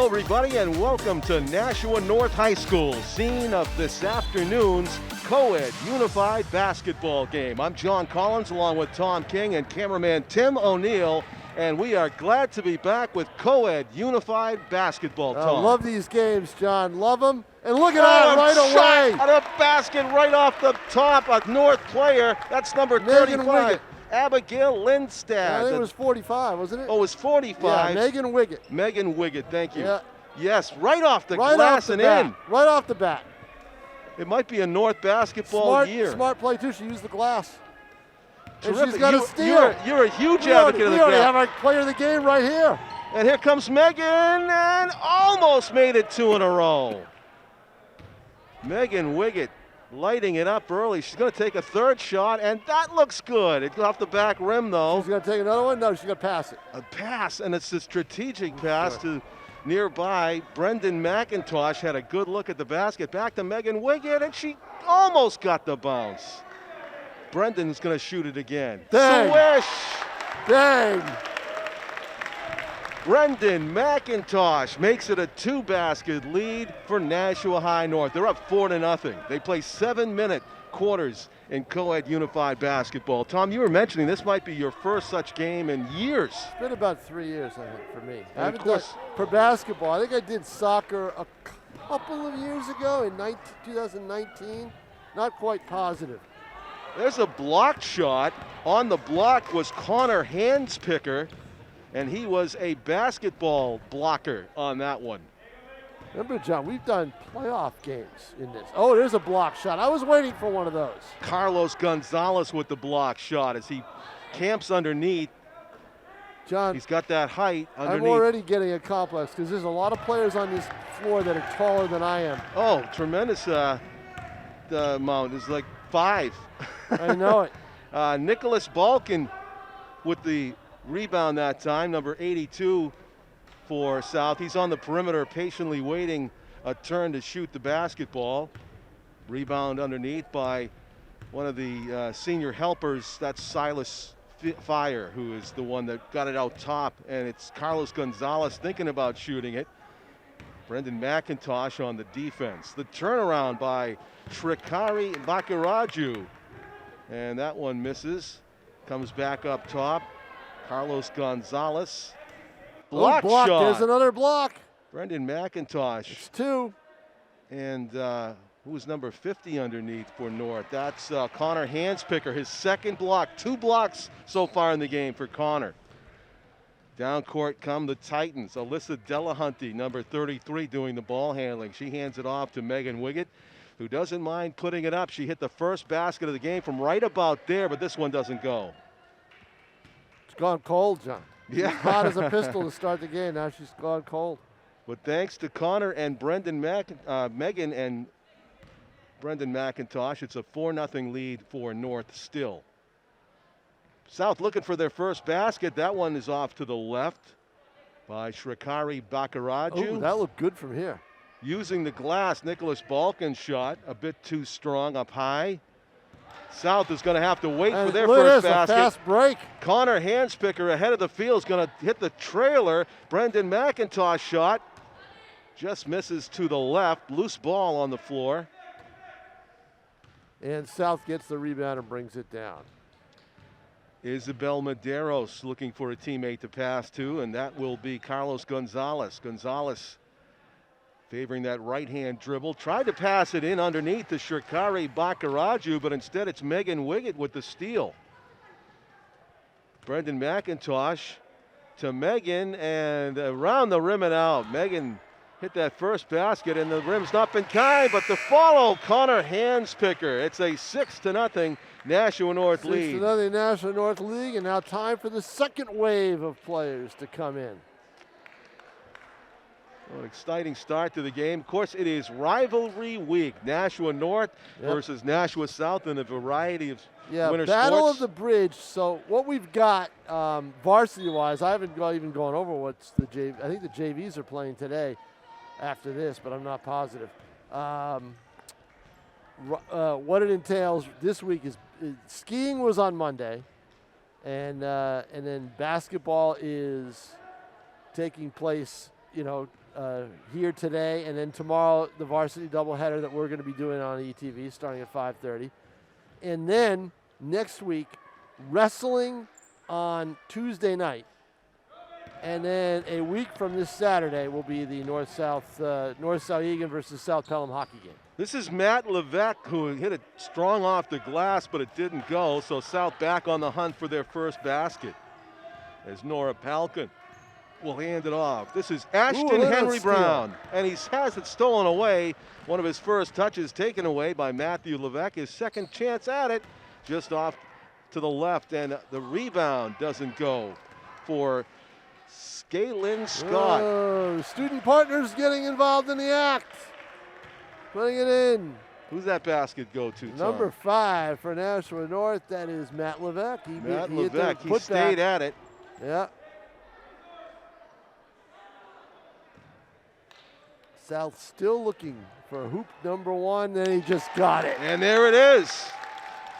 Hello, everybody, and welcome to Nashua North High School, scene of this afternoon's Coed Unified Basketball game. I'm John Collins, along with Tom King and cameraman Tim O'Neill, and we are glad to be back with Coed Unified Basketball. I Tom. love these games, John. Love them. And look at that right away. At a basket right off the top, a North player. That's number 35. Abigail Lindstad. I think it was 45, wasn't it? Oh, it was 45. Yeah, Megan Wiggett. Megan Wiggett, thank you. Yeah. Yes, right off the glass and in. Right off the bat. It might be a North basketball year. Smart play, too. She used the glass. Terrific. And she's got a steal. You're a huge advocate of the glass. We already have our player of the game right here. And here comes Megan, and almost made it 2 in a row. Megan Wiggett lighting it up early. She's going to take a third shot, and that looks good. It's off the back rim, though. She's going to take another one? No, she's going to pass it. A pass, and it's a strategic pass to nearby. Brendan McIntosh had a good look at the basket. Back to Megan Wiggett, and she almost got the bounce. Brendan's going to shoot it again. Dang. Swish! Dang. Brendan McIntosh makes it a 2-basket lead for Nashua High North. They're up 4-0. They play 7-minute quarters in Coed Unified Basketball. Tom, you were mentioning this might be your first such game in years. It's been about 3 years, I think, for me. And of course, for basketball, I think I did soccer a couple of years ago in 2019. Not quite positive. There's a blocked shot. On the block was Connor Handspicker, and he was a basketball blocker on that one. Remember, John, we've done playoff games in this. Oh, there's a block shot. I was waiting for one of those. Carlos Gonzalez with the block shot as he camps underneath. John, he's got that height underneath. I'm already getting a complex because there's a lot of players on this floor that are taller than I am. Oh, tremendous the amount. It's like 5. I know it. Nicholas Balkin with the rebound that time, number 82 for South. He's on the perimeter patiently waiting a turn to shoot the basketball. Rebound underneath by one of the senior helpers. That's Silas Fire, who is the one that got it out top, and it's Carlos Gonzalez thinking about shooting it. Brendan McIntosh on the defense. The turnaround by Shrikari Bakaraju, and that one misses. Comes back up top. Carlos Gonzalez. Block shot. There's another block. Brendan McIntosh. It's 2. And who was number 50 underneath for North? That's Connor Handspicker, his second block. 2 blocks so far in the game for Connor. Down court come the Titans. Alyssa Delahunty, number 33, doing the ball handling. She hands it off to Megan Wiggett, who doesn't mind putting it up. She hit the first basket of the game from right about there, but this one doesn't go. It's gone cold, John. Yeah. She's hot as a pistol to start the game. Now she's gone cold. But thanks to Connor and Megan and Brendan McIntosh, it's a 4-0 lead for North still. South looking for their first basket. That one is off to the left by Shrikari Bakaraju. Oh, that looked good from here. Using the glass, Nicholas Balkin's shot a bit too strong up high. South is going to have to wait for their first basket. A fast break. Connor Handspicker ahead of the field is going to hit the trailer. Brendan McIntosh shot just misses to the left. Loose ball on the floor. And South gets the rebound and brings it down. Isabel Medeiros looking for a teammate to pass to, and that will be Carlos Gonzalez. Gonzalez favoring that right-hand dribble. Tried to pass it in underneath to Shrikari Bakaraju, but instead it's Megan Wiggett with the steal. Brendan McIntosh to Megan, and around the rim and out. Megan hit that first basket, and the rim's not been kind, but the follow, Connor Handspicker. It's a 6-0 Nashua North lead. 6-0 Nashua North League, and now time for the second wave of players to come in. Well, an exciting start to the game. Of course, it is rivalry week. Nashua North versus Nashua South in a variety of winter Battle sports. of the Bridge. So what we've got varsity-wise, I haven't even gone over what's the JV. I think the JVs are playing today after this, but I'm not positive. What it entails this week is skiing was on Monday, and then basketball is taking place, here today, and then tomorrow the varsity doubleheader that we're going to be doing on ETV starting at 5:30. And then next week, wrestling on Tuesday night. And then a week from this Saturday will be the North-South Egan versus South Pelham hockey game. This is Matt Levesque, who hit it strong off the glass, but it didn't go. So South back on the hunt for their first basket. As Nora Palkin will hand it off. This is Ashton Henry Brown, and he has it stolen away. One of his first touches taken away by Matthew Levesque. His second chance at it, just off to the left, and the rebound doesn't go for Scalyn Scott. Oh, student partners getting involved in the act. Putting it in. Who's that basket go to, Tom? Number 5 for Nashua North. That is Matt Levesque. Matt Levesque, he stayed at it. Yeah. South still looking for hoop number 1, and he just got it. And there it is.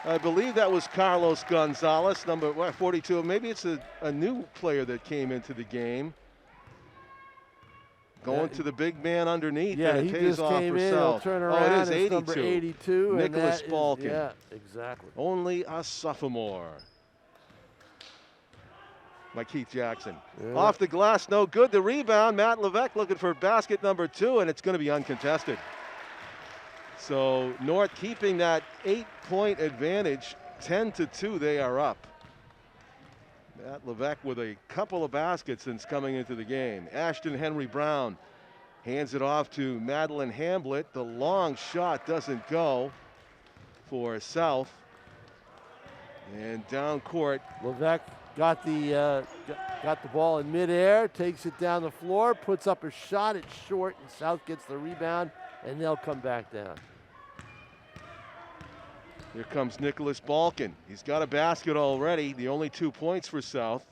I believe that was Carlos Gonzalez, number 42. Maybe it's a new player that came into the game. Going to the big man underneath. Yeah, and he it pays just off came for in. South. He'll turn around. Oh, it is 82. Number 82. Nicholas and Balkin. Yeah, exactly. Only a sophomore. By Keith Jackson. Yeah. Off the glass, no good. The rebound, Matt Levesque looking for basket number 2, and it's going to be uncontested. So North keeping that 8-point advantage, 10-2, they are up. Matt Levesque with a couple of baskets since coming into the game. Ashton Henry Brown hands it off to Madeline Hamblett. The long shot doesn't go for South. And down court. Levesque got the ball in midair, takes it down the floor, puts up a shot. It's short, and South gets the rebound, and they'll come back down. Here comes Nicholas Balkin. He's got a basket already, the only 2 points for South.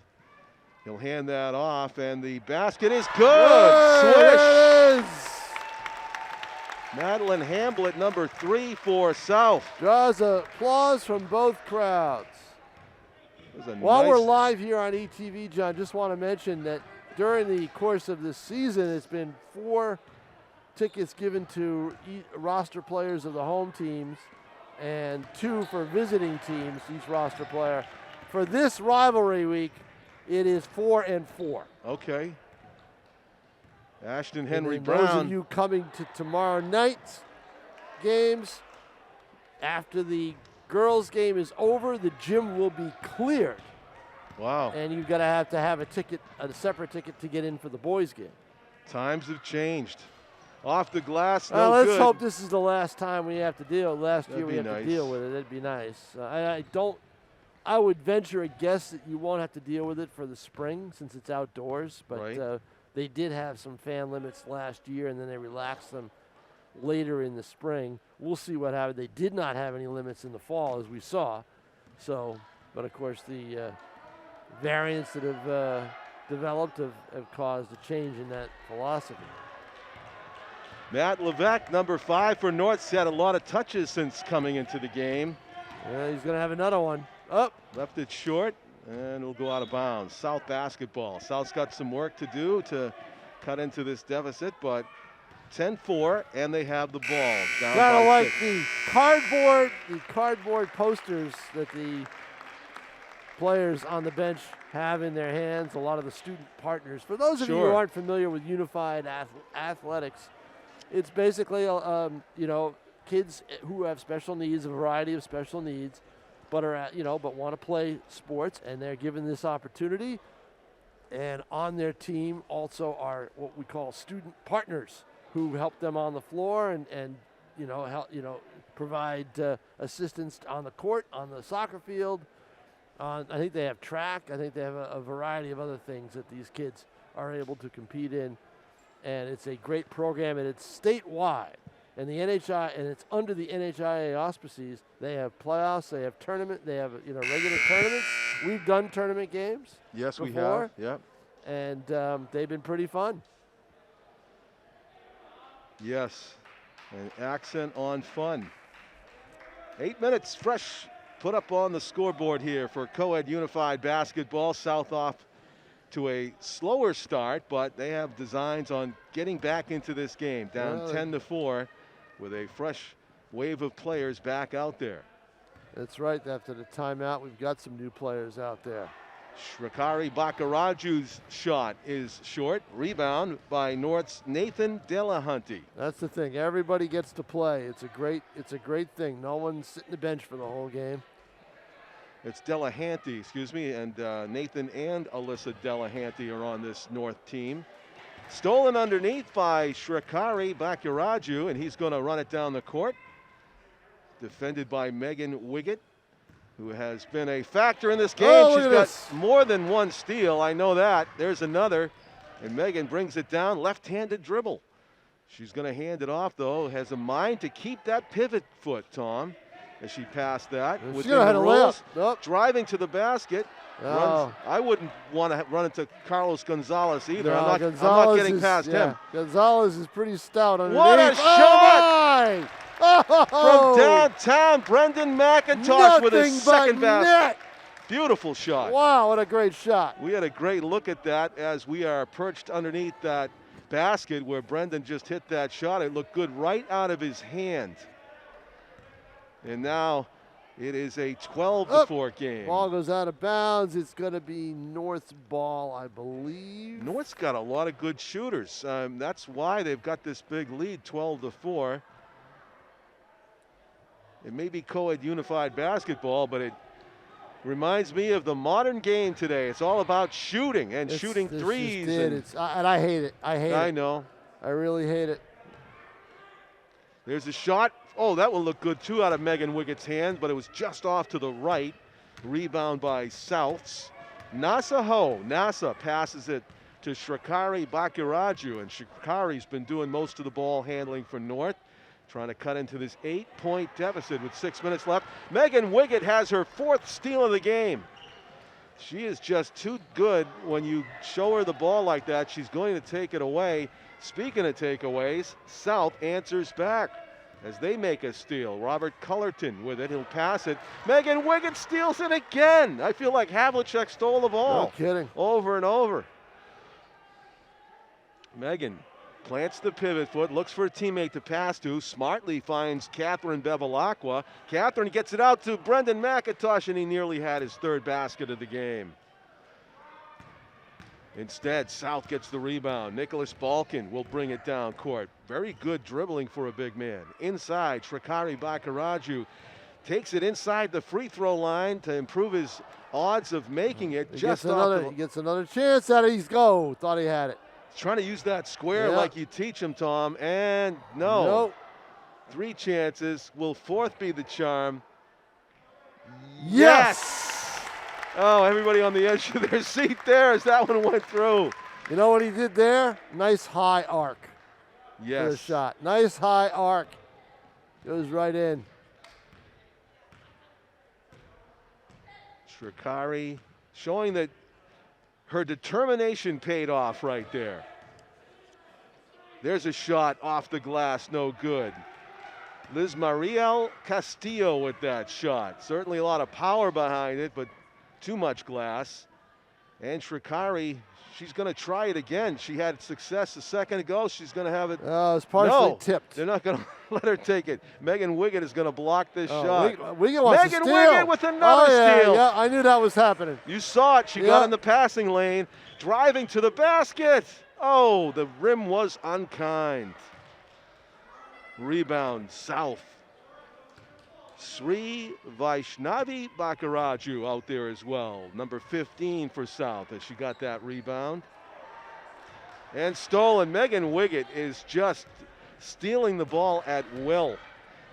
He'll hand that off, and the basket is good. Swish! Madeline Hamblett, number 3 for South. Draws applause from both crowds. While we're live here on ETV, John, just want to mention that during the course of this season, it's been 4 tickets given to roster players of the home teams and 2 for visiting teams, each roster player. For this rivalry week, it is 4 and 4. Okay. Ashton Henry and Brown. Those of you coming to tomorrow night's games, after the girls' game is over, the gym will be cleared. Wow. And you've got to have a ticket, a separate ticket to get in for the boys' game. Times have changed. Off the glass, no let's good. hope this is the last time we have to deal. Last year we have nice. to deal with it. That'd be nice. I would venture a guess that you won't have to deal with it for the spring since it's outdoors. But right. They did have some fan limits last year, and then they relaxed them later in the spring. We'll see what happens. They did not have any limits in the fall, as we saw. So, but of course the variants that have developed have caused a change in that philosophy. Matt Levesque, number 5 for North, had a lot of touches since coming into the game. Yeah, he's going to have another one. Up. Left it short, and it'll go out of bounds. South basketball. South's got some work to do to cut into this deficit, but 10-4, and they have the ball. Down kind of like 6. the cardboard posters that the players on the bench have in their hands, a lot of the student partners. For those of you who aren't familiar with Unified Athletics, it's basically, kids who have special needs, a variety of special needs, but are, but want to play sports, and they're given this opportunity. And on their team also are what we call student partners who help them on the floor and provide assistance on the court, on the soccer field. I think they have track. I think they have a variety of other things that these kids are able to compete in. And it's a great program, and it's statewide. And the NHI, and it's under the NHIA auspices. They have playoffs, they have tournament, they have regular tournaments. We've done tournament games. Yes, before, we have. Yep. And they've been pretty fun. Yes, an accent on fun. 8 minutes fresh put up on the scoreboard here for Coed Unified Basketball. South off to a slower start, but they have designs on getting back into this game. Down 10-4 with a fresh wave of players back out there. That's right. After the timeout, we've got some new players out there. Shrikari Bakaraju's shot is short. Rebound by North's Nathan Delahunty. That's the thing. Everybody gets to play. It's a great thing. No one's sitting the bench for the whole game. It's Delahanty, excuse me, and Nathan and Alyssa Delahanty are on this North team. Stolen underneath by Shrikari Bakaraju, and he's going to run it down the court. Defended by Megan Wiggett, who has been a factor in this game. Oh, she's got more than one steal, I know that. There's another, and Megan brings it down, left-handed dribble. She's going to hand it off, though, has a mind to keep that pivot foot, Tom, as she passed that. She's going to have a layup. Nope. Driving to the basket. Oh. I wouldn't want to run into Carlos Gonzalez either. No, I'm not getting past him. Gonzalez is pretty stout underneath. What a shot! Oh, from downtown, Brendan McIntosh with his second basket. Beautiful shot. Wow, what a great shot. We had a great look at that as we are perched underneath that basket where Brendan just hit that shot. It looked good right out of his hand. And now it is a 12-4 game. Ball goes out of bounds. It's going to be North's ball, I believe. North's got a lot of good shooters. That's why they've got this big lead, 12-4. It may be Coed Unified Basketball, but it reminds me of the modern game today. It's all about shooting and shooting threes. And I hate it. I know. I really hate it. There's a shot. Oh, that will look good, too, out of Megan Wiggett's hand, but it was just off to the right. Rebound by Souths. NASA passes it to Shrikari Bakiraju, and Shrikari's been doing most of the ball handling for North. Trying to cut into this 8-point deficit with 6 minutes left. Megan Wiggett has her 4th steal of the game. She is just too good when you show her the ball like that. She's going to take it away. Speaking of takeaways, South answers back as they make a steal. Robert Cullerton with it. He'll pass it. Megan Wiggett steals it again. I feel like Havlicek stole the ball. No kidding. Over and over. Megan plants the pivot foot, looks for a teammate to pass to, smartly finds Catherine Bevilacqua. Catherine gets it out to Brendan McIntosh, and he nearly had his 3rd basket of the game. Instead, South gets the rebound. Nicholas Balkin will bring it down court. Very good dribbling for a big man. Inside, Shrikari Bakaraju takes it inside the free throw line to improve his odds of making it. He gets another chance at it. He's go. Thought he had it. Trying to use that square like you teach him, Tom, and no. Nope. 3 chances. Will 4th be the charm? Yes! Oh, everybody on the edge of their seat there as that one went through. You know what he did there? Nice high arc. Yes. For the shot. Nice high arc. Goes right in. Shrikari showing that her determination paid off right there. There's a shot off the glass, no good. Liz Mariel Castillo with that shot. Certainly a lot of power behind it, but too much glass. And Shrikari, she's going to try it again. She had success a second ago. She's going to have it. Oh, it's partially tipped. They're not going to let her take it. Megan Wiggett is going to block this shot. Wiggett wants Megan to steal. Wiggett with another steal. Yeah, I knew that was happening. You saw it. She got in the passing lane, driving to the basket. Oh, the rim was unkind. Rebound, South. Sri Vaishnavi Bakaraju out there as well. Number 15 for South as she got that rebound. And stolen. Megan Wiggett is just stealing the ball at will.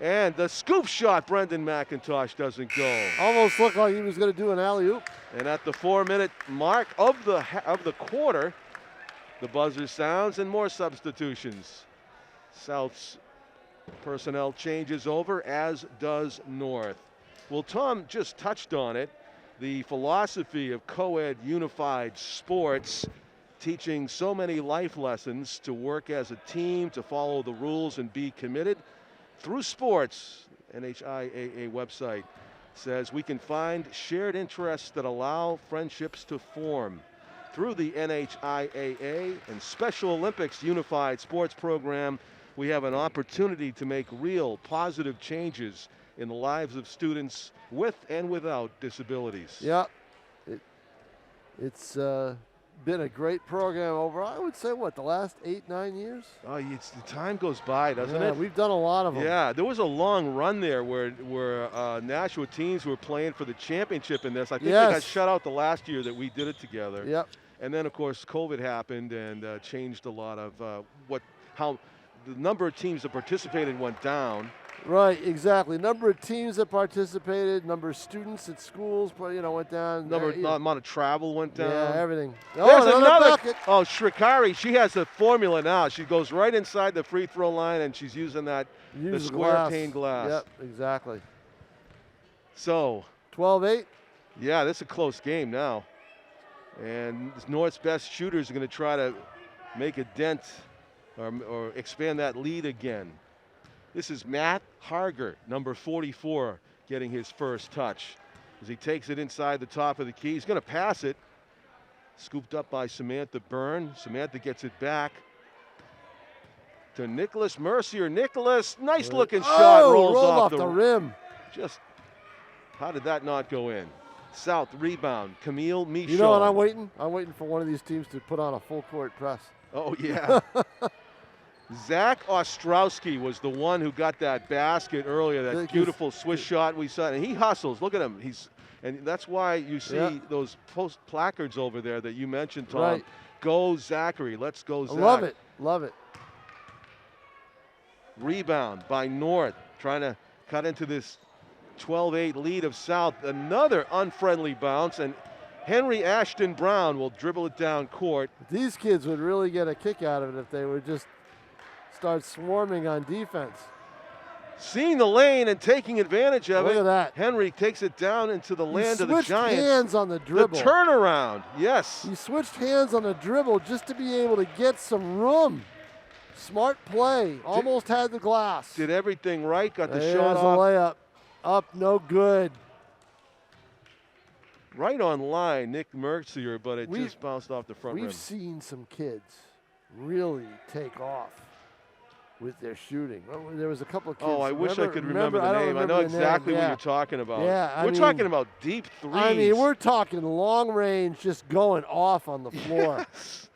And the scoop shot, Brendan McIntosh doesn't go. Almost looked like he was going to do an alley-oop. And at the 4-minute mark of the quarter, the buzzer sounds and more substitutions. South's personnel changes over, as does North. Well, Tom just touched on it. The philosophy of Coed Unified Sports, teaching so many life lessons to work as a team, to follow the rules and be committed through sports. NHIAA website says we can find shared interests that allow friendships to form. through the NHIAA and Special Olympics Unified Sports Program, we have an opportunity to make real positive changes in the lives of students with and without disabilities. Yeah, it's been a great program over, I would say, what, the last 8-9 years? Oh, the time goes by, doesn't it? We've done a lot of them. Yeah, there was a long run there where Nashua teams were playing for the championship in this. I think they got shut out the last year that we did it together. Yep. And then, of course, COVID happened and changed a lot of how the number of teams that participated went down. Right, exactly. Number of teams that participated, number of students at schools, went down. Amount of travel went down. Yeah, everything. There's another. Oh, Shrikari, she has the formula now. She goes right inside the free throw line, and she's using the square pane glass. Yep, exactly. So 12-8. Yeah, this is a close game now, and North's best shooters are going to try to make a dent or expand that lead again. This is Matt Harger, number 44, getting his first touch. As he takes it inside the top of the key, he's going to pass it. Scooped up by Samantha Byrne. Samantha gets it back to Nicholas Mercier. Nicholas, nice looking shot, rolls off the rim. Just, how did that not go in? South rebound, Camille Michaud. You know what I'm waiting? I'm waiting for one of these teams to put on a full court press. Oh, yeah. Zach Ostrowski was the one who got that basket earlier, that beautiful Swiss shot we saw. And he hustles. Look at him. And that's why you see those post placards over there that you mentioned, Tom. Right. Go Zachary. Let's go, Zach. Love it. Love it. Rebound by North, trying to cut into this 12-8 lead of South. Another unfriendly bounce, and Henry Ashton Brown will dribble it down court. These kids would really get a kick out of it if they would just start swarming on defense. Seeing the lane and taking advantage of it. Look at that. Henry takes it down into the land of the Giants. He switched hands on the dribble. The turnaround, yes. He switched hands on the dribble just to be able to get some room. Smart play. Almost had the glass. Did everything right. Got the There's shot off. a layup. Up, no good. Right on line, Nick Mercier, but it just bounced off the front rim. We've seen some kids really take off with their shooting. There was a couple of kids. Oh, I wish I could remember the name. I know exactly what you're talking about. Yeah, we're talking about deep threes. I mean, we're talking long range, just going off on the floor. Yes.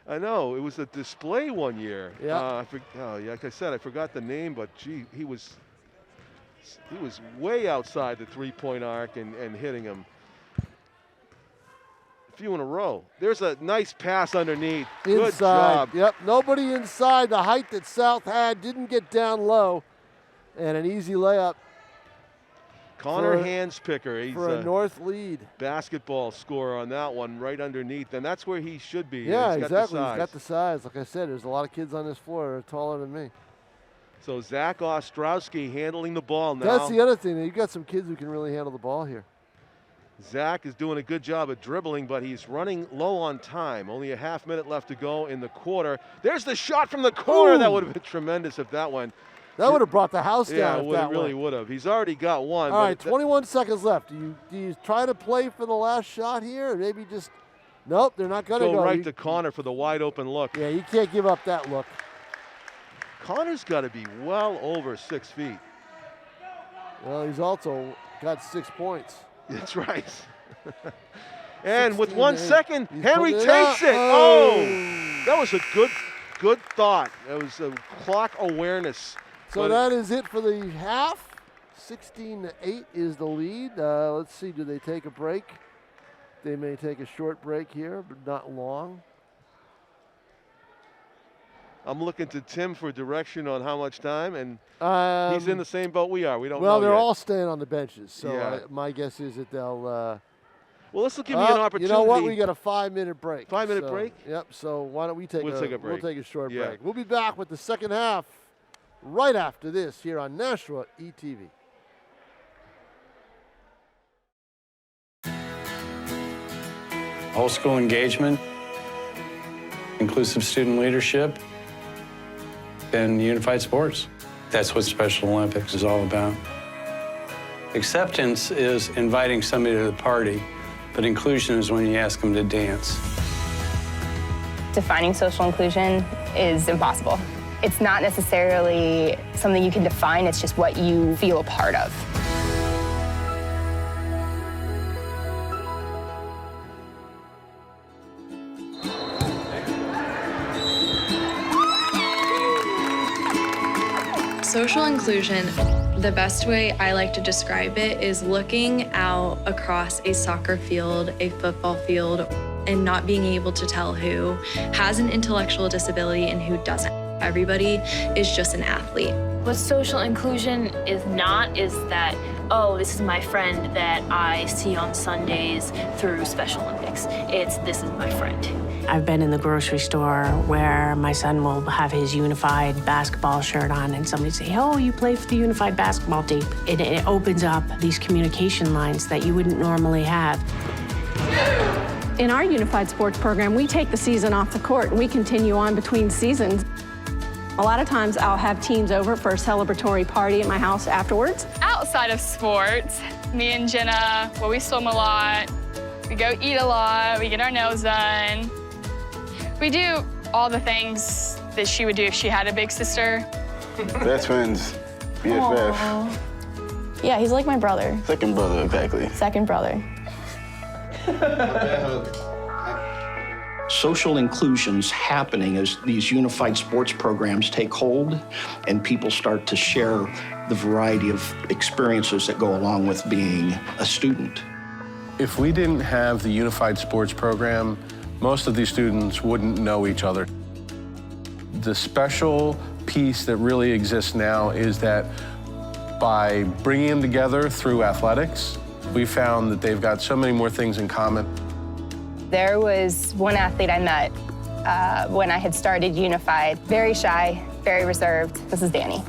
I know. It was a display one year. Yeah. Like I said, I forgot the name, but gee, he was way outside the three-point arc and hitting him. A few in a row. There's a nice pass underneath. Inside. Good job. Yep. Nobody inside. The height that South had didn't get down low, and an easy layup. Connor Handspicker. He's for a North lead. Basketball scorer on that one, right underneath, and that's where he should be. Yeah, He's exactly. Got the size. He's got the size. Like I said, there's a lot of kids on this floor that are taller than me. So Zach Ostrowski handling the ball now. That's the other thing. You've got some kids who can really handle the ball here. Zach is doing a good job of dribbling, but he's running low on time. Only a half minute left to go in the quarter. There's the shot from the corner. Ooh. That would have been tremendous if that went. That would have brought the house down. Yeah, it really would have. He's already got one. All right, 21 seconds left. Do you try to play for the last shot here, or maybe just nope? They're not going to go right to Connor for the wide open look. Yeah, you can't give up that look. Connor's got to be well over 6 feet. Well, he's also got 6 points. That's right. And with 1 second, Henry takes it. Oh, that was a good thought. That was a clock awareness. So that is it for the half. 16-8 is the lead. Let's see, do they take a break? They may take a short break here, but not long. I'm looking to Tim for direction on how much time, and he's in the same boat we are. We don't know Well, they're yet. all staying on the benches, so Yeah. my guess is that they'll well, this will give you an opportunity. You know what? We got a 5-minute break. 5-minute break? Yep. So why don't we take We'll take a break. We'll take a short break. We'll be back with the second half right after this here on Nashua ETV. Whole school engagement, inclusive student leadership, and unified sports. That's what Special Olympics is all about. Acceptance is inviting somebody to the party, but inclusion is when you ask them to dance. defining social inclusion is impossible. It's not necessarily something you can define, it's just what you feel a part of. Social inclusion, the best way I like to describe it is looking out across a soccer field, a football field, and not being able to tell who has an intellectual disability and who doesn't. Everybody is just an athlete. What social inclusion is not is that, oh, this is my friend that I see on Sundays through Special Olympics. It's, this is my friend. I've been in the grocery store where my son will have his Unified Basketball shirt on and somebody say, oh, you play for the Unified Basketball team. It opens up these communication lines that you wouldn't normally have. In our Unified Sports program, we take the season off the court and we continue on between seasons. A lot of times I'll have teams over for a celebratory party at my house afterwards. Outside of sports, me and Jenna, well, we swim a lot, we go eat a lot, we get our nails done. We do all the things that she would do if she had a big sister. Best friends, BFF. Aww. Yeah, he's like my brother. Second brother, exactly. Second brother. Social inclusion's happening as these unified sports programs take hold and people start to share the variety of experiences that go along with being a student. If we didn't have the unified sports program, most of these students wouldn't know each other. The special piece that really exists now is that by bringing them together through athletics, we found that they've got so many more things in common. There was one athlete I met when I had started Unified, very shy, very reserved. This is Danny.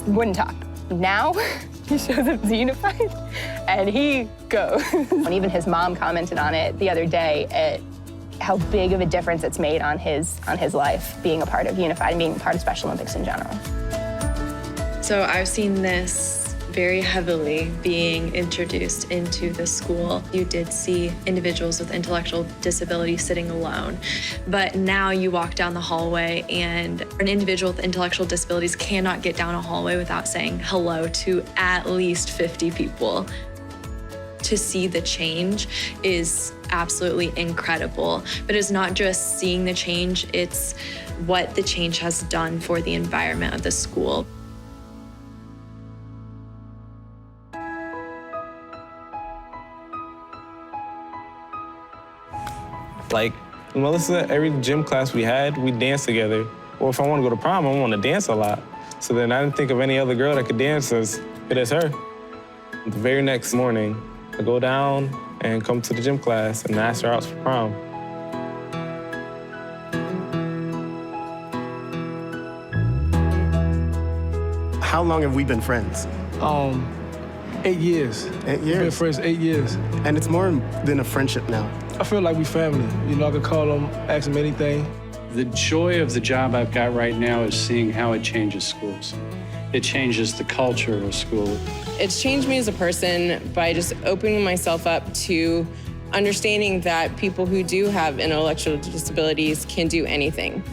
Wouldn't talk. Now, he shows up to Unified, and he goes. And even his mom commented on it the other day at how big of a difference it's made on his life, being a part of Unified and being a part of Special Olympics in general. So I've seen this very heavily being introduced into the school. You did see individuals with intellectual disabilities sitting alone, but now you walk down the hallway and an individual with intellectual disabilities cannot get down a hallway without saying hello to at least 50 people. To see the change is absolutely incredible, but it's not just seeing the change, it's what the change has done for the environment of the school. Like, Melissa, every gym class we had, we danced together. Or if I want to go to prom, I want to dance a lot. So then I didn't think of any other girl that could dance as good as her. The very next morning, I go down and come to the gym class and ask her out for prom. How long have we been friends? 8 years. 8 years? We've been friends 8 years. And it's more than a friendship now. I feel like we family. You know, I could call them, ask them anything. The joy of the job I've got right now is seeing how it changes schools. It changes the culture of a school. It's changed me as a person by just opening myself up to understanding that people who do have intellectual disabilities can do anything.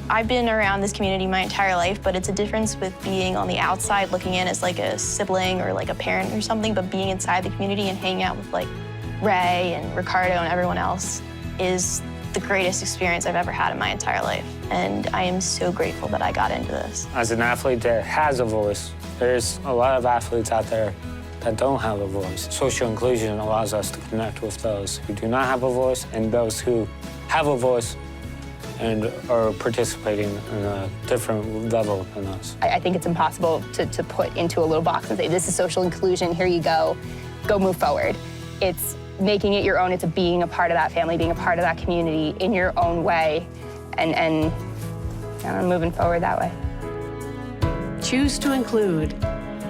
I've been around this community my entire life, but it's a difference with being on the outside looking in as like a sibling or like a parent or something, but being inside the community and hanging out with like Ray and Ricardo and everyone else is the greatest experience I've ever had in my entire life. And I am so grateful that I got into this. As an athlete that has a voice, there's a lot of athletes out there that don't have a voice. Social inclusion allows us to connect with those who do not have a voice and those who have a voice and are participating in a different level than us. I think it's impossible to put into a little box and say, this is social inclusion, here you go move forward. It's making it your own, it's being a part of that family, being a part of that community in your own way, and moving forward that way. Choose to include.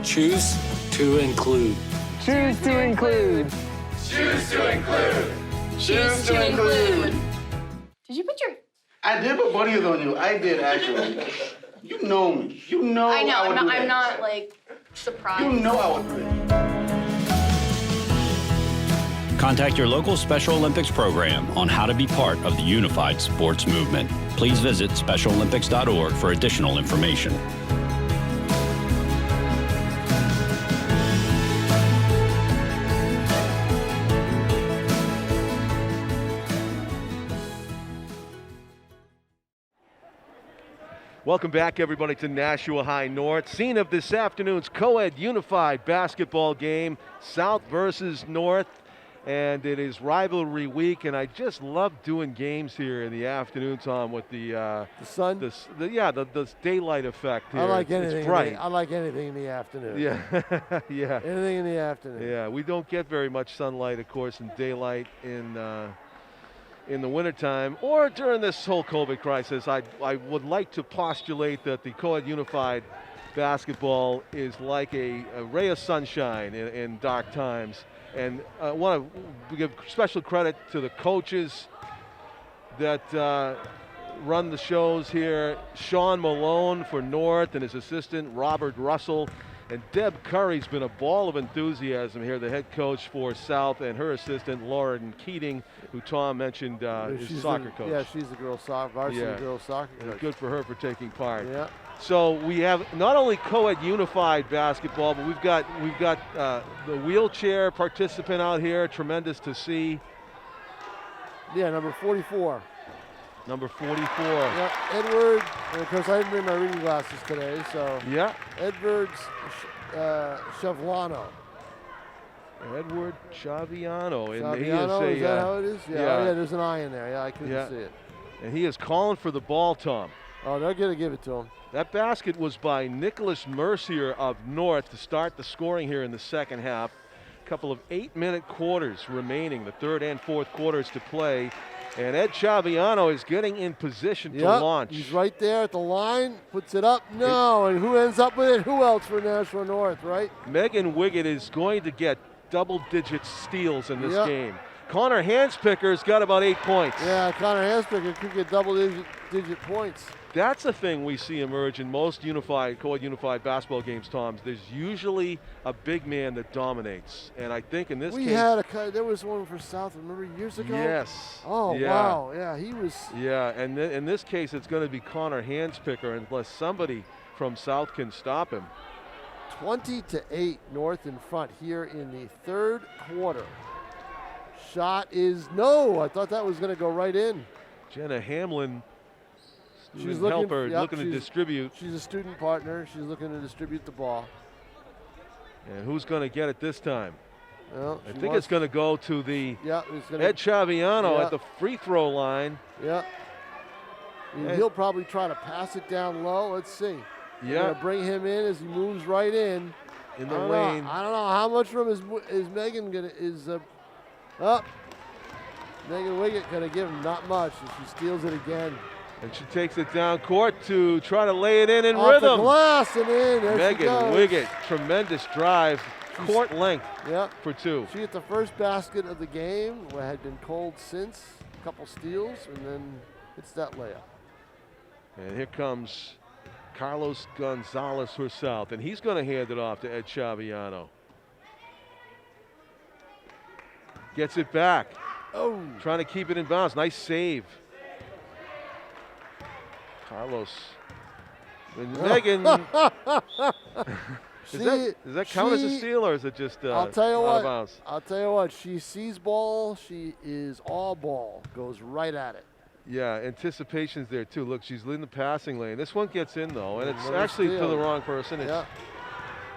Choose to include. Choose to include. Choose to include. Choose to include. Did you put your... I did put bunnies on you. I did, actually. You know me. You know I know, would do that. I'm not, like, surprised. You know I would do that. Contact your local Special Olympics program on how to be part of the unified sports movement. Please visit specialolympics.org for additional information. Welcome back, everybody, to Nashua High North. Scene of this afternoon's Coed Unified Basketball game, South versus North. And it is rivalry week, and I just love doing games here in the afternoon, Tom, with the sun. The daylight effect here. I like It's anything. bright. I like anything in the afternoon. Yeah, yeah. Anything in the afternoon. Yeah, we don't get very much sunlight, of course, and daylight in the wintertime or during this whole COVID crisis. I would like to postulate that the Coed Unified Basketball is like a ray of sunshine in dark times. And I want to give special credit to the coaches that run the shows here. Sean Malone for North and his assistant, Robert Russell. And Deb Curry's been a ball of enthusiasm here, the head coach for South, and her assistant, Lauren Keating, who Tom mentioned is soccer coach. Yeah, she's the girls' soccer, varsity girls' soccer coach. Good for her for taking part. Yeah. So we have not only Coed Unified Basketball, but we've got the wheelchair participant out here. Tremendous to see. Yeah, number 44. Number 44. Yeah, Edward. And of course, I didn't bring my reading glasses today, so. Yeah. Edward Chavlano. Edward Chaviano. And he Chaviano, is that how it is? Yeah, there's an I in there. Yeah, I couldn't see it. And he is calling for the ball, Tom. Oh, they're going to give it to him. That basket was by Nicholas Mercier of North to start the scoring here in the second half. A couple of 8-minute quarters remaining, the third and fourth quarters to play. And Ed Chaviano is getting in position to launch. He's right there at the line, puts it up. No, and who ends up with it? Who else for Nashua North, right? Megan Wiggett is going to get double-digit steals in this game. Connor Hanspicker's got about 8 points. Yeah, Connor Hanspicker could get double-digit points. That's a thing we see emerge in most Coed Unified basketball games, Tom. There's usually a big man that dominates. And I think in this case... there was one for South, remember, years ago? Yes. Oh, yeah. Wow. Yeah, he was... Yeah, and in this case, it's going to be Connor Hanspicker unless somebody from South can stop him. 20-8 North in front here in the third quarter. Shot is no. I thought that was going to go right in. Jenna Hamlin... She's looking to distribute. She's a student partner. She's looking to distribute the ball. And who's going to get it this time? Well, I think it's going to go to the Ed Chaviano at the free throw line. Yeah. And he'll probably try to pass it down low. Let's see. Yeah. Going to bring him in as he moves right in. In the lane. I don't know how much room is Megan going to Megan Wiggett going to give him? Not much. And she steals it again. And she takes it down court to try to lay it in Off rhythm. The glass and in. There Megan Wiggett, tremendous drive, court length for two. She hit the first basket of the game. What had been cold since. A couple steals, and then it's that layup. And here comes Carlos Gonzalez for South, and he's going to hand it off to Ed Chaviano. Gets it back. Oh. Trying to keep it in bounds. Nice save. Carlos. And Megan. Does that count as a steal, or is it just I'll tell you out of bounds? I'll tell you what. She sees ball. She is all ball. Goes right at it. Yeah, anticipation's there too. Look, she's in the passing lane. This one gets in though, and it's actually to the wrong person. It's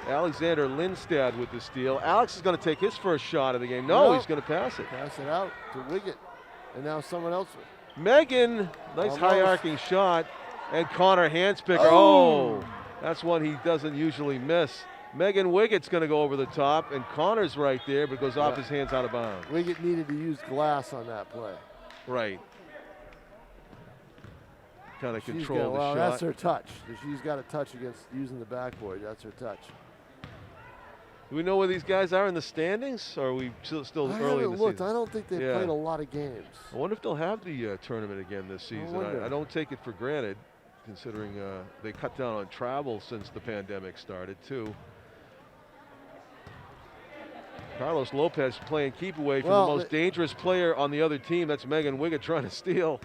Alexander Lindstad with the steal. Alex is going to take his first shot of the game. No, he's going to pass it. Pass it out to Wiggett, and now someone else. Megan, nice high arcing shot. And Connor Hanspicker, oh, that's one he doesn't usually miss. Megan Wiggett's going to go over the top, and Connor's right there, but goes off his hands out of bounds. Wiggett needed to use glass on that play. Right. Kind of control the shot. That's her touch. She's got a touch against using the backboard. That's her touch. Do we know where these guys are in the standings, or are we still early in the season? I don't think they've played a lot of games. I wonder if they'll have the tournament again this season. I don't take it for granted, considering they cut down on travel since the pandemic started, too. Carlos Lopez playing keep away from the most dangerous player on the other team. That's Megan Wiggett trying to steal.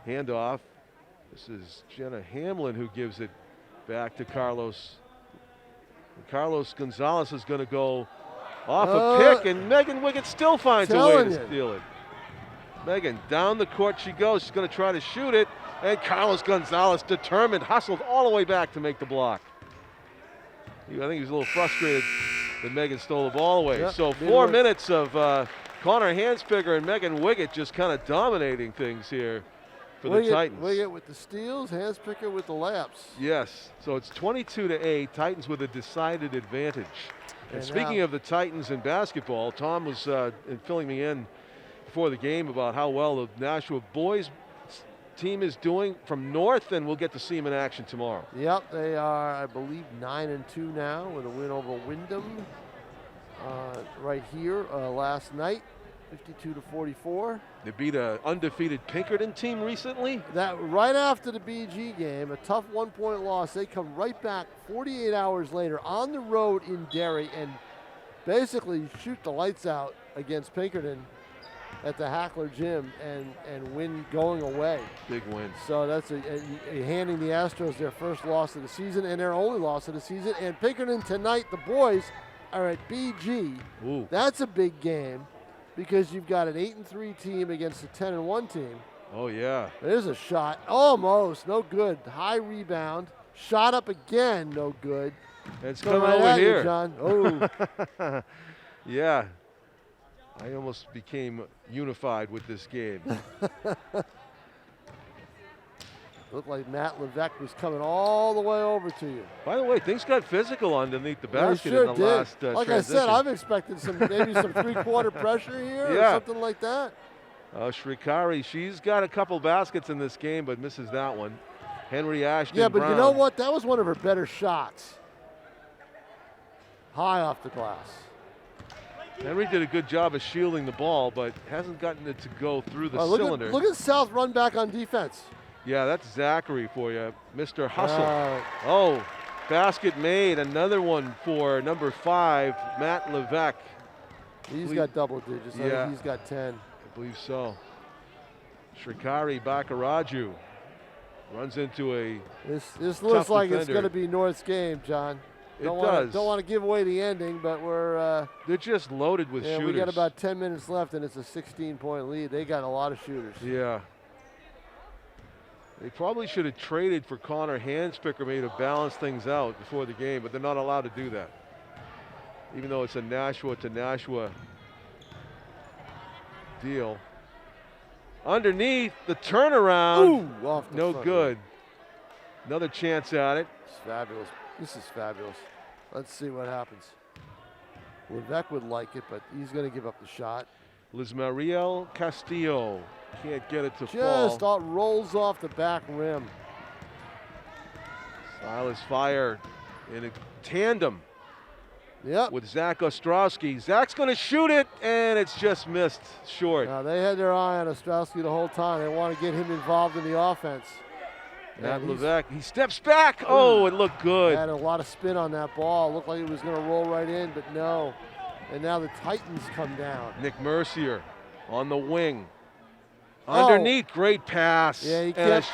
Handoff. This is Jenna Hamlin who gives it back to Carlos. And Carlos Gonzalez is going to go off a pick, and Megan Wiggett still finds a way to steal it. Megan, down the court she goes. She's going to try to shoot it, and Carlos Gonzalez, determined, hustled all the way back to make the block. I think he was a little frustrated that Megan stole the ball away. Yep, so 4 minutes of Connor Hanspicker and Megan Wiggett just kind of dominating things here for the Titans. Wiggett with the steals, Hanspicker with the layups. Yes, so it's 22-8, Titans with a decided advantage. And speaking of the Titans in basketball, Tom was filling me in before the game about how well the Nashua boys team is doing from North, and we'll get to see them in action tomorrow. Yep, they are, I believe, 9-2 now with a win over Wyndham right here last night, 52-44. They beat an undefeated Pinkerton team recently. That right after the BG game, a tough 1-point loss. They come right back 48 hours later on the road in Derry and basically shoot the lights out against Pinkerton at the Hackler Gym and win going away. Big win. So that's handing the Astros their first loss of the season and their only loss of the season. And Pinkerton tonight, the boys are at BG. Ooh. That's a big game because you've got an 8-3 team against a 10-1 team. Oh yeah. There's a shot, almost, no good. High rebound, shot up again, no good. It's coming right over here, John. Oh. Yeah. I almost became unified with this game. Looked like Matt Levesque was coming all the way over to you. By the way, things got physical underneath the basket sure in the last like transition. I said, I'm expecting maybe some three-quarter pressure here or something like that. Shrikari, she's got a couple baskets in this game, but misses that one. Henry Ashton Yeah, but Brown. you know what? That was one of her better shots. High off the glass. Henry did a good job of shielding the ball, but hasn't gotten it to go through the cylinder. Look at South run back on defense. Yeah, that's Zachary for you, Mr. Hustle. Oh, basket made. Another one for number 5, Matt Levesque. He's got double digits. I think he's got 10. I believe so. Shrikari Bakaraju runs into a This looks like defender. It's going to be North's game, John. Don't want to give away the ending, but they're just loaded with shooters. We got about 10 minutes left, and it's a 16-point lead. They got a lot of shooters. Yeah. They probably should have traded for Connor Hanspicker maybe to balance things out before the game, but they're not allowed to do that. Even though it's a Nashua to Nashua deal. Underneath, the turnaround. Ooh, off the no front good. Another chance at it. It's fabulous. This is fabulous. Let's see what happens. Levesque would like it, but he's going to give up the shot. Lizmariel Castillo can't get it to Just fall. rolls off the back rim. Silas Fire in a tandem Yep. with Zach Ostrowski. Zach's going to shoot it, and it's just missed short. Now, they had their eye on Ostrowski the whole time. They want to get him involved in the offense. Matt Levesque, he steps back. Oh, it looked good. Had a lot of spin on that ball. Looked like it was going to roll right in, but no. And now the Titans come down. Nick Mercier on the wing. Underneath, great pass. Yeah, you And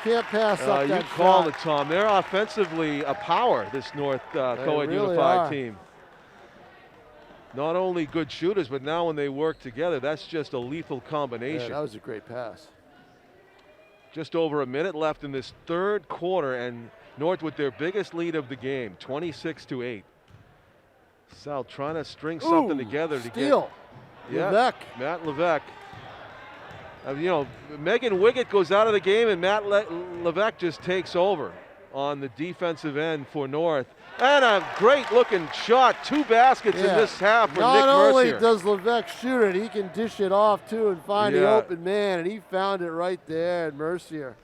can't pass up that You called shot. it, Tom. They're offensively a power, this North Coed really Unified are. team. Not only good shooters, but now when they work together, that's just a lethal combination. Yeah, that was a great pass. Just over a minute left in this third quarter, and North with their biggest lead of the game, 26-8. South trying to string something together to steal. get. Levesque. Matt Levesque. Megan Wiggett goes out of the game, and Matt Levesque just takes over on the defensive end for North. And a great-looking shot. 2 baskets in this half for Nick Mercier. Not only does Levesque shoot it, he can dish it off, too, and find the open man, and he found it right there. And Mercier,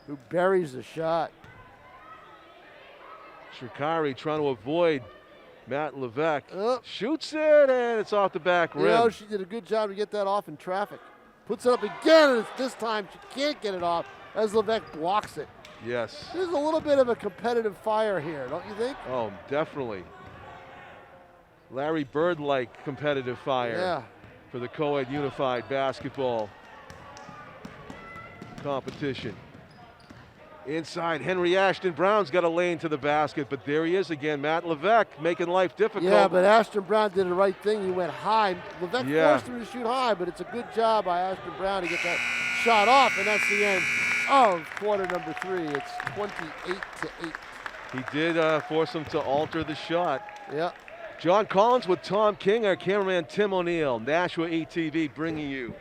who buries the shot. Shrikari trying to avoid Matt Levesque. Shoots it, and it's off the back rim. You know, she did a good job to get that off in traffic. Puts it up again, and this time she can't get it off as Levesque blocks it. Yes. There's a little bit of a competitive fire here, don't you think? Oh, definitely. Larry Bird-like competitive fire for the Coed Unified Basketball competition. Inside, Henry Ashton Brown's got a lane to the basket, but there he is again. Matt Levesque making life difficult. Yeah, but Ashton Brown did the right thing. He went high. Levesque forced him to shoot high, but it's a good job by Ashton Brown to get that shot off, and that's the end of quarter number 3. It's 28-8. He did force him to alter the shot. Yeah. John Collins with Tom King, our cameraman Tim O'Neill, Nashua ETV bringing you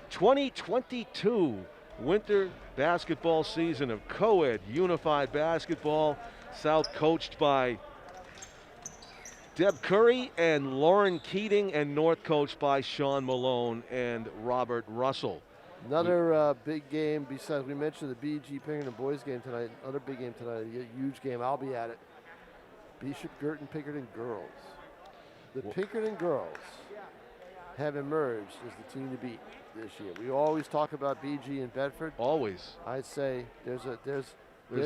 2022 winter basketball season of Coed Unified Basketball. South coached by Deb Curry and Lauren Keating, and North coached by Sean Malone and Robert Russell. Another big game, besides we mentioned the BG Pinkerton boys game tonight, another big game tonight, a huge game. I'll be at it. Bishop Girton Pinkerton girls. The Pinkerton girls have emerged as the team to beat this year. We always talk about BG and Bedford. Always. I'd say there's a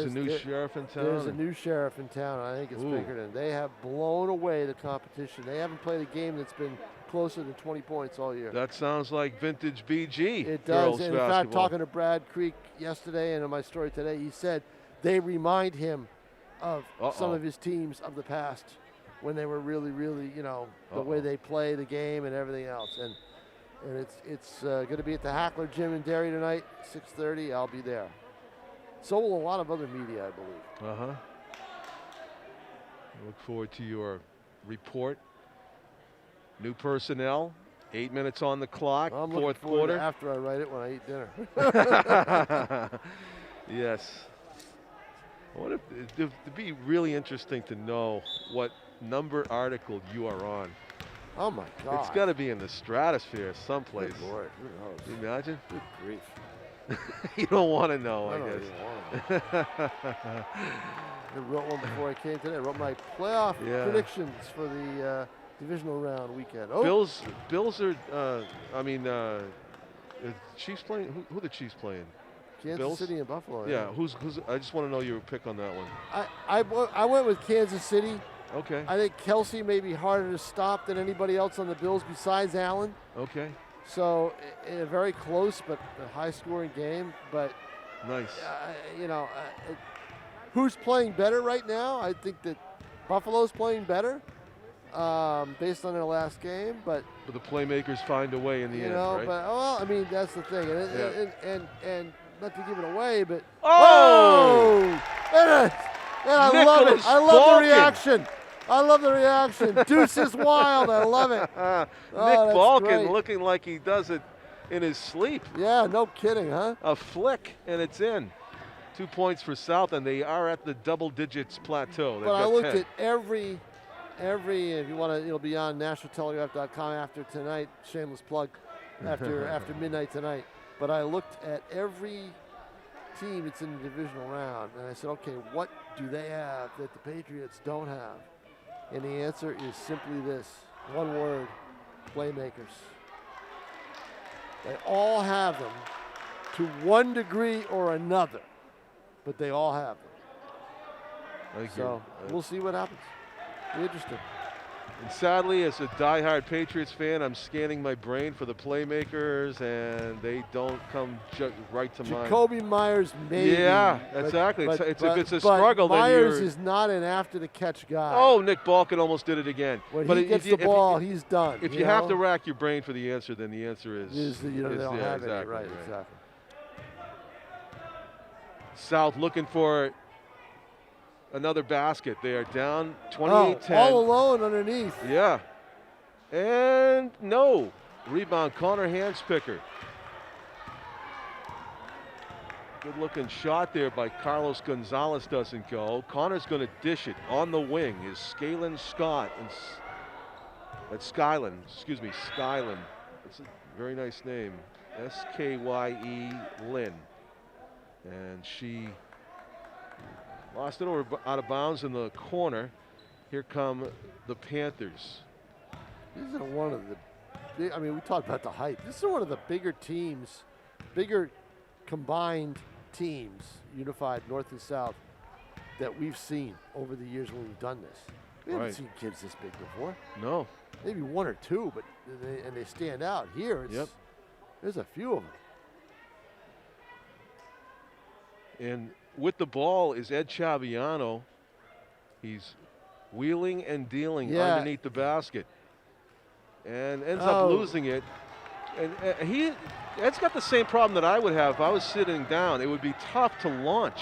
new sheriff in town. There's a new sheriff in town. I think it's Pinkerton. They have blown away the competition. They haven't played a game that's been closer than 20 points all year. That sounds like vintage BG. It does. And in fact, talking to Brad Creek yesterday and in my story today, he said they remind him of some of his teams of the past when they were really, really, the way they play the game and everything else. And it's going to be at the Hackler Gym in Derry tonight, 6:30. I'll be there. So will a lot of other media, I believe. I look forward to your report. New personnel, 8 minutes on the clock, I'm fourth looking forward quarter. to after I write it when I eat dinner. Yes. I wonder if it'd be really interesting to know what number article you are on. Oh my God. It's got to be in the stratosphere someplace. Good Lord, who knows? Can you imagine? Good grief. You don't want to know, I don't guess. even want to know. I wrote one before I came today. I wrote my playoff predictions for the divisional round weekend. Bills are, Chiefs playing, who the Chiefs playing? Kansas Bills? City and Buffalo. Yeah, who's I just want to know your pick on that one. I went with Kansas City. Okay. I think Kelsey may be harder to stop than anybody else on the Bills besides Allen. Okay. So a very close but a high-scoring game. But nice. Who's playing better right now? I think that Buffalo's playing better based on their last game. But the playmakers find a way in the end, right? But that's the thing. And not to give it away, but and I love it. I love the reaction. I love the reaction. Deuce is wild. I love it. Nick Balkin looking like he does it in his sleep. Yeah, no kidding, huh? A flick, and it's in. 2 points for South, and they are at the double digits plateau. But I looked at every, if you want to, it'll be on NashvilleTelegraph.com after tonight. Shameless plug. After midnight tonight. But I looked at every team that's in the divisional round, and I said, okay, what do they have that the Patriots don't have? And the answer is simply this, one word, playmakers. They all have them to one degree or another, but they all have them. So we'll see what happens. Be interesting. And sadly, as a diehard Patriots fan, I'm scanning my brain for the playmakers, and they don't come right to mind. Jacoby Myers, maybe. Yeah, exactly. If it's a struggle, Myers then is not an after-the-catch guy. Oh, Nick Balkin almost did it again. When he gets the ball, he's done. If you have to rack your brain for the answer, then the answer is they don't have exactly, it. Right, exactly. South looking for another basket. They are down 28-10. All alone underneath. Yeah. And no. Rebound, Connor Handspicker. Good looking shot there by Carlos Gonzalez, doesn't go. Connor's going to dish it on the wing is Skylin Scott. That's Skylin, Skylin. That's a very nice name. S-K-Y-E Lynn. And she lost it out of bounds in the corner. Here come the Panthers. These are one of the, we talked about the hype. This is one of the bigger teams, bigger combined teams, unified North and South, that we've seen over the years when we've done this. We haven't Right. seen kids this big before. No. Maybe one or two, but they stand out. Here, there's a few of them. And with the ball is Ed Chaviano. He's wheeling and dealing underneath the basket. And ends up losing it. And Ed's got the same problem that I would have if I was sitting down. It would be tough to launch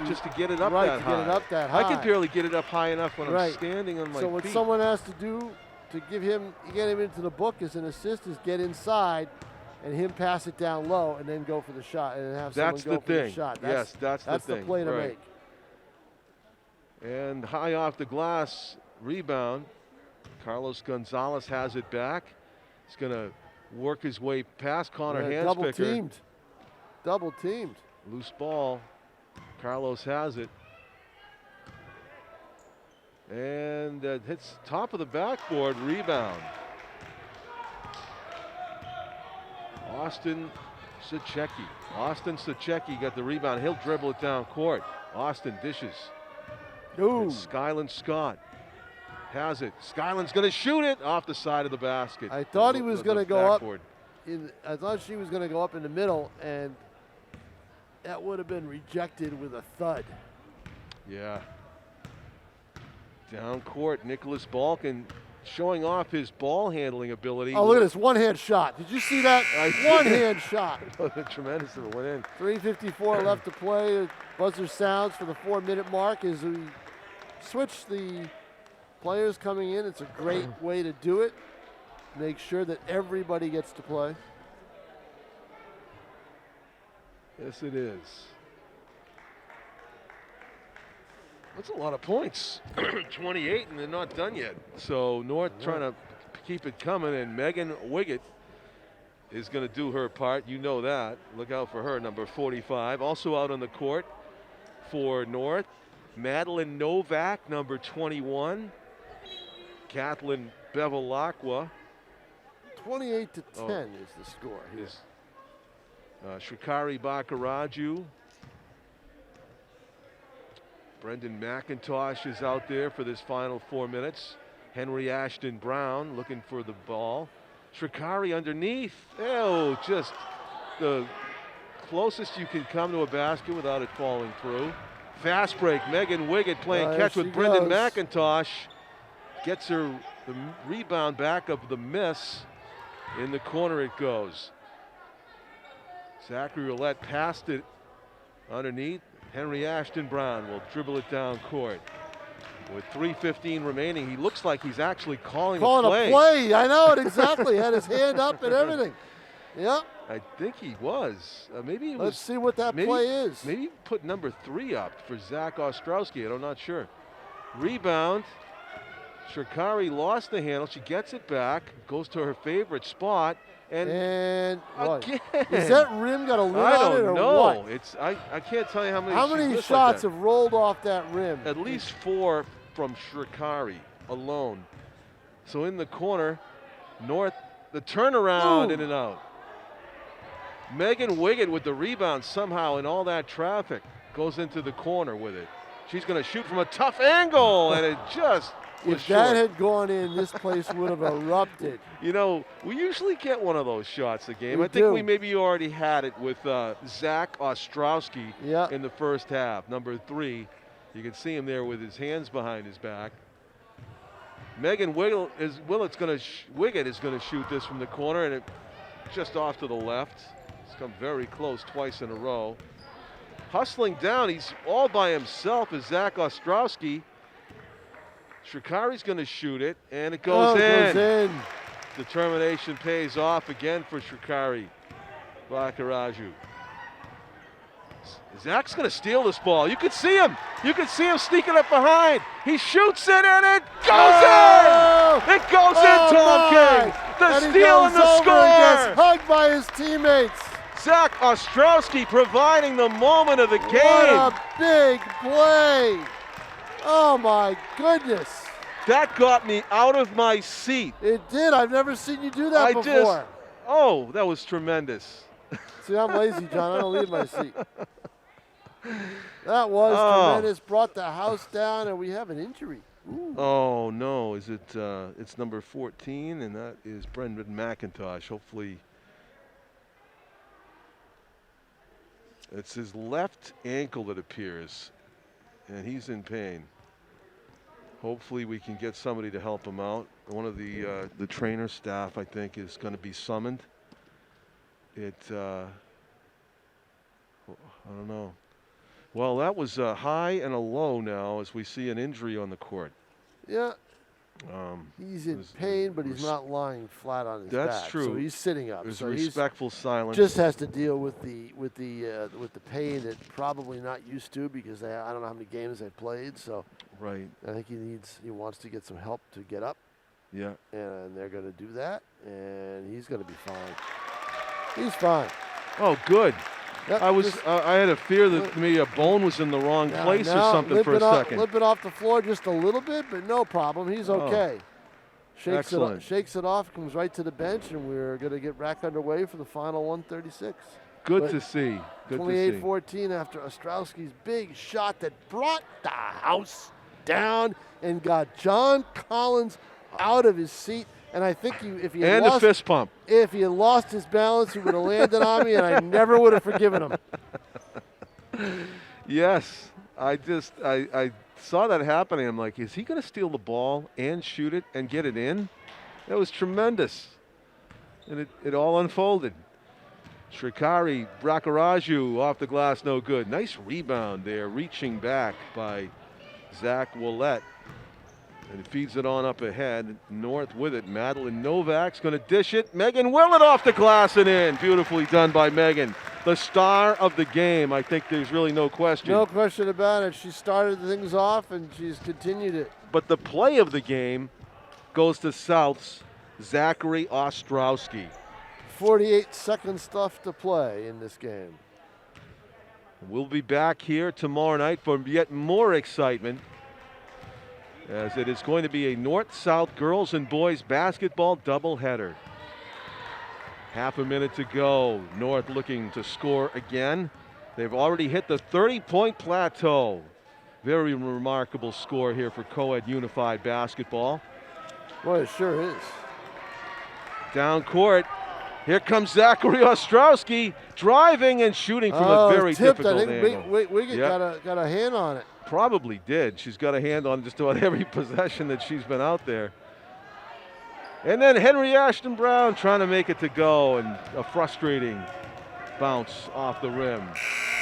just to get it up that high. Get it up that high. I can barely get it up high enough when I'm standing on my feet. So what someone has to do to get him into the book as an assist is get inside and him pass it down low and then go for the shot and have someone go for the shot. That's the thing. That's the play to make. And high off the glass rebound. Carlos Gonzalez has it back. He's going to work his way past Connor Handspicker. Double teamed. Loose ball. Carlos has it. And hits top of the backboard, rebound. Austin Sachecki got the rebound. He'll dribble it down court. Austin dishes. Skyland Scott has it. Skyland's going to shoot it off the side of the basket. I thought he was going to go up. I thought she was going to go up in the middle, and that would have been rejected with a thud. Yeah. Down court, Nicholas Balkin showing off his ball handling ability. Oh, look at this one-hand shot. Did you see that? One-hand shot. Tremendous if it went in. 3:54 left to play. Buzzer sounds for the 4-minute mark as we switch the players coming in. It's a great way to do it. Make sure that everybody gets to play. Yes, it is. That's a lot of points. 28, and they're not done yet. So North trying to keep it coming, and Megan Wiggett is going to do her part. You know that. Look out for her, number 45. Also out on the court for North, Madeline Novak, number 21. Kathleen Bevilacqua. 28-10 is the score here. Shikari Bakaraju. Brendan McIntosh is out there for this final 4 minutes. Henry Ashton Brown looking for the ball. Shikari underneath. Oh, just the closest you can come to a basket without it falling through. Fast break. Megan Wiggett playing catch with Brendan McIntosh. Gets her the rebound back of the miss. In the corner it goes. Zachary Roulette passed it underneath. Henry Ashton Brown will dribble it down court. With 3:15 remaining, he looks like he's actually calling a play. I know it exactly. Had his hand up and everything. Yep. I think he was. Maybe Let's see what that play is. Maybe put number 3 up for Zach Ostrowski. I'm not sure. Rebound. Shikari lost the handle. She gets it back. Goes to her favorite spot. And again. Is that rim got a lid on it or what? what? It's I can't tell you how many. How many shots have rolled off that rim? At least 4 from Shikari alone. So in the corner, North, the turnaround in and out. Megan Wiggett with the rebound somehow in all that traffic goes into the corner with it. She's going to shoot from a tough angle, and it just. If that had gone in, this place would have erupted. You know, we usually get one of those shots a game. I think we maybe already had it with Zach Ostrowski in the first half, number 3. You can see him there with his hands behind his back. Megan Wiggett is going to shoot this from the corner, and it just off to the left. It's come very close twice in a row. Hustling down, he's all by himself is Zach Ostrowski. Shikari's going to shoot it, and it goes in. Determination pays off again for Shikari Bakaraju. Zach's going to steal this ball. You could see him. You could see him sneaking up behind. He shoots it, and it goes in. It goes in, Tom King. The steal and the score. Gets hugged by his teammates. Zach Ostrowski providing the moment of the game. What a big play. Oh my goodness. That got me out of my seat. It did. I've never seen you do that before. Oh, that was tremendous. See, I'm lazy, John. I don't leave my seat. That was tremendous. Brought the house down, and we have an injury. Ooh. Oh, no. Is it? It's number 14, and that is Brendan McIntosh. Hopefully, it's his left ankle that appears, and he's in pain. Hopefully, we can get somebody to help him out. One of the trainer staff, I think, is going to be summoned. I don't know. Well, that was a high and a low now as we see an injury on the court. Yeah. He's in pain, but he's not lying flat on his back. That's true. So he's sitting up. There's so respectful silence. Just has to deal with the pain that probably not used to because I don't know how many games they've played. So right. I think he wants to get some help to get up. Yeah. And they're going to do that, and he's going to be fine. He's fine. Oh, good. Yep, I had a fear that maybe a bone was in the wrong place or something for a second. Limping off the floor just a little bit, but no problem. He's okay. Shakes it off, comes right to the bench, and we're going to get back underway for the final 136. Good to see. 28-14 after Ostrowski's big shot that brought the house down and got John Collins out of his seat. And I think if he had a fist pump. If he had lost his balance, he would have landed on me, and I never would have forgiven him. Yes, I saw that happening. I'm like, is he going to steal the ball and shoot it and get it in? That was tremendous, and it all unfolded. Shrikari Brakaraju off the glass, no good. Nice rebound there, reaching back by Zach Willett. And he feeds it on up ahead. North with it. Madeline Novak's going to dish it. Megan Willett off the glass and in. Beautifully done by Megan. The star of the game. I think there's really no question. No question about it. She started things off and she's continued it. But the play of the game goes to South's Zachary Ostrowski. 48 seconds left to play in this game. We'll be back here tomorrow night for yet more excitement, as it is going to be a North-South girls and boys basketball doubleheader. Half a minute to go. North looking to score again. They've already hit the 30-point plateau. Very remarkable score here for Coed Unified Basketball. Boy, it sure is. Down court. Here comes Zachary Ostrowski driving and shooting from a very difficult angle. Wiggett got a hand on it. Probably did. She's got a hand on just about every possession that she's been out there. And then Henry Ashton Brown trying to make it to go, and a frustrating bounce off the rim.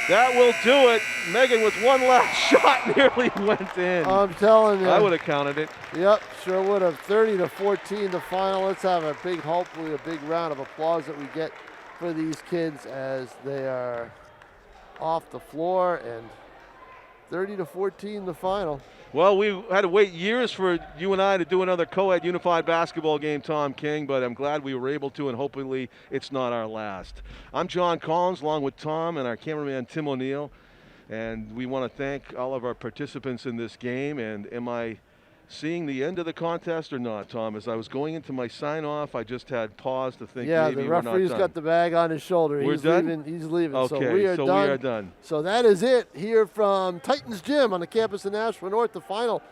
That will do it. Megan with one last shot nearly went in. I'm telling you. I would have counted it. Yep, sure would have. 30-14 the final. Let's have hopefully a big round of applause that we get for these kids as they are off the floor, and 30-14 the final. Well, we had to wait years for you and I to do another Coed Unified Basketball game, Tom King, but I'm glad we were able to, and hopefully it's not our last. I'm John Collins, along with Tom and our cameraman Tim O'Neill, and we want to thank all of our participants in this game. And am I seeing the end of the contest or not, Tom? As I was going into my sign-off, I just had pause to think maybe we're not done. Yeah, the referee's got the bag on his shoulder. We're done? He's leaving. Okay, so we are done. So that is it here from Titans Gym on the campus of Nashua North. The final,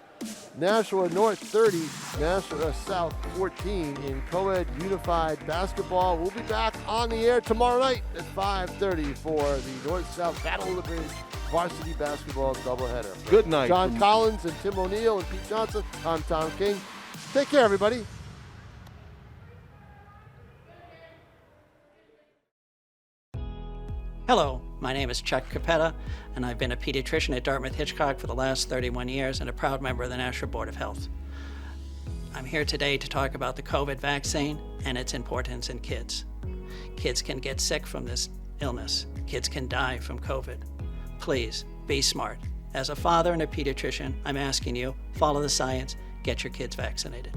Nashua North 30, Nashua South 14 in Coed Unified Basketball. We'll be back on the air tomorrow night at 5:30 for the North-South Battle of the Bridge Varsity Basketball doubleheader. Good night. John Collins and Tim O'Neill and Pete Johnson. I'm Tom King. Take care, everybody. Hello, my name is Chuck Capetta, and I've been a pediatrician at Dartmouth-Hitchcock for the last 31 years and a proud member of the Nashua Board of Health. I'm here today to talk about the COVID vaccine and its importance in kids. Kids can get sick from this illness. Kids can die from COVID. Please, be smart. As a father and a pediatrician, I'm asking you, follow the science, get your kids vaccinated.